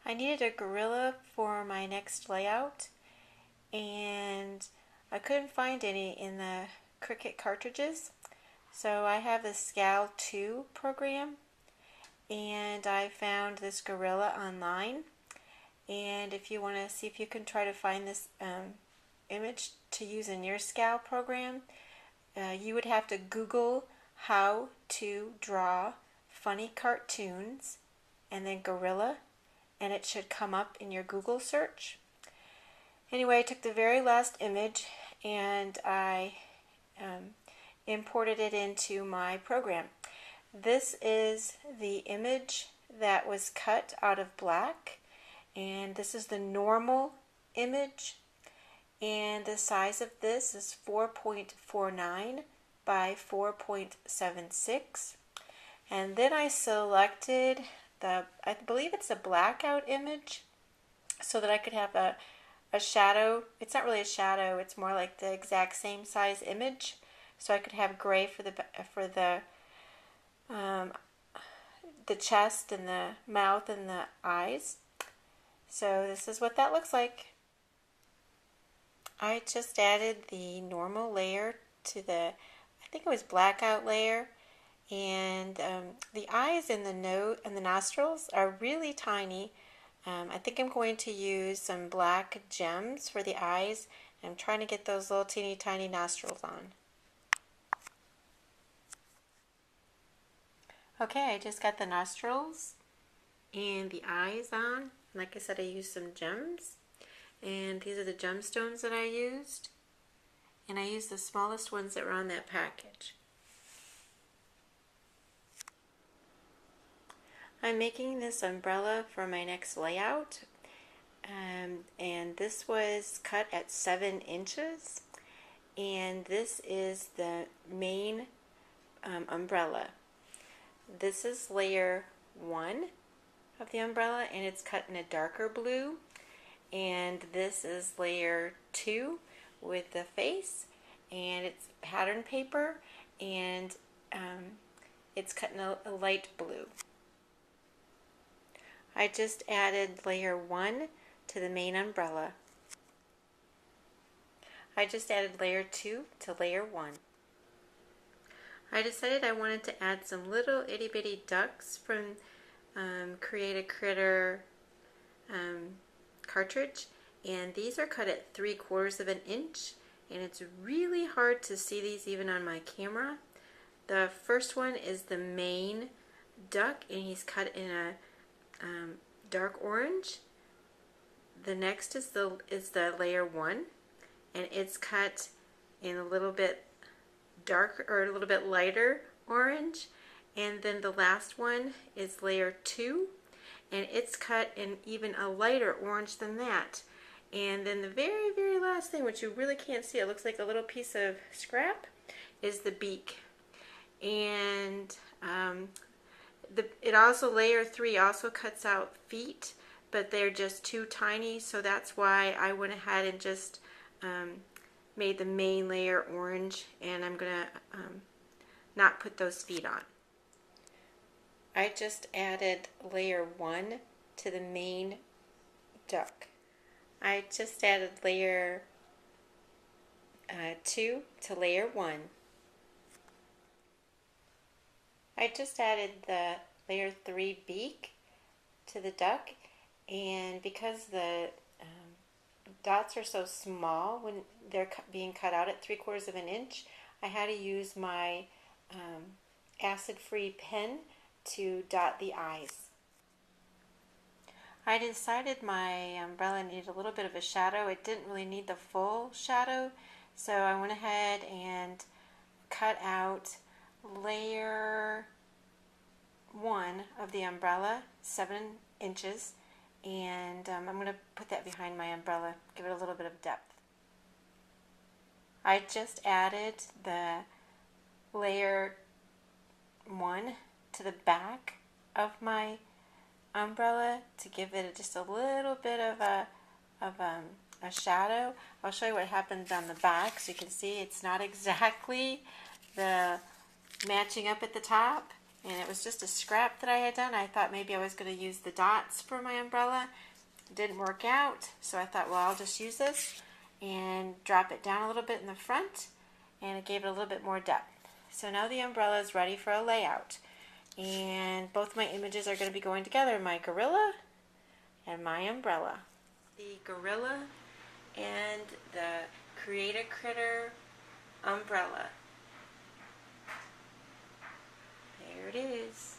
I needed a gorilla for my next layout, and I couldn't find any in the Cricut cartridges. So I have the Scal 2 program, and I found this gorilla online. And if you want to see if you can try to find this image to use in your Scal program, you would have to Google how to draw funny cartoons and then gorilla, and it should come up in your Google search. Anyway, I took the very last image and I imported it into my program. This is the image that was cut out of black, and this is the normal image, and the size of this is 4.49 by 4.76. And then I selected I believe it's a blackout image, so that I could have a shadow. It's not really a shadow, it's more like the exact same size image, so I could have gray for the chest and the mouth and the eyes. So this is what that looks like. I just added the normal layer to I think it was blackout layer, and the eyes and the nose and the nostrils are really tiny. I think I'm going to use some black gems for the eyes. I'm trying to get those little teeny tiny nostrils on. Okay, I just got the nostrils and the eyes on. Like I said, I used some gems, and these are the gemstones that I used, and I used the smallest ones that were on that package. I'm making this umbrella for my next layout, and this was cut at 7 inches, and this is the main umbrella. This is layer 1 of the umbrella, and it's cut in a darker blue, and this is layer 2 with the face, and it's pattern paper, and it's cut in a light blue. I just added layer 1 to the main umbrella. I just added layer 2 to layer 1. I decided I wanted to add some little itty bitty ducks from Create a Critter cartridge, and these are cut at 3/4 of an inch, and it's really hard to see these even on my camera. The first one is the main duck, and he's cut in a dark orange. The next is the layer 1, and it's cut in a little bit darker or a little bit lighter orange. And then the last one is layer 2, and it's cut in even a lighter orange than that. And then the very, very last thing, which you really can't see, it looks like a little piece of scrap, is the beak. And it also, layer 3 also cuts out feet, but they're just too tiny, so that's why I went ahead and just made the main layer orange, and I'm gonna not put those feet on. I just added layer 1 to the main duck. I just added layer 2 to layer 1. I just added the layer 3 beak to the duck, and because the dots are so small when they're being cut out at 3/4 of an inch, I had to use my acid-free pen to dot the eyes. I decided my umbrella needed a little bit of a shadow. It didn't really need the full shadow, so I went ahead and cut out layer 1 of the umbrella, 7 inches, and I'm going to put that behind my umbrella, give it a little bit of depth. I just added the layer 1 to the back of my umbrella to give it just a little bit of a shadow. I'll show you what happens on the back so you can see it's not exactly the matching up at the top. and it was just a scrap that I had done. I thought maybe I was going to use the dots for my umbrella. It didn't work out, so I thought, well, I'll just use this and drop it down a little bit in the front, and it gave it a little bit more depth. So now the umbrella is ready for a layout, and both my images are going to be going together, my gorilla and my umbrella. The gorilla and the Create a Critter umbrella. There it is.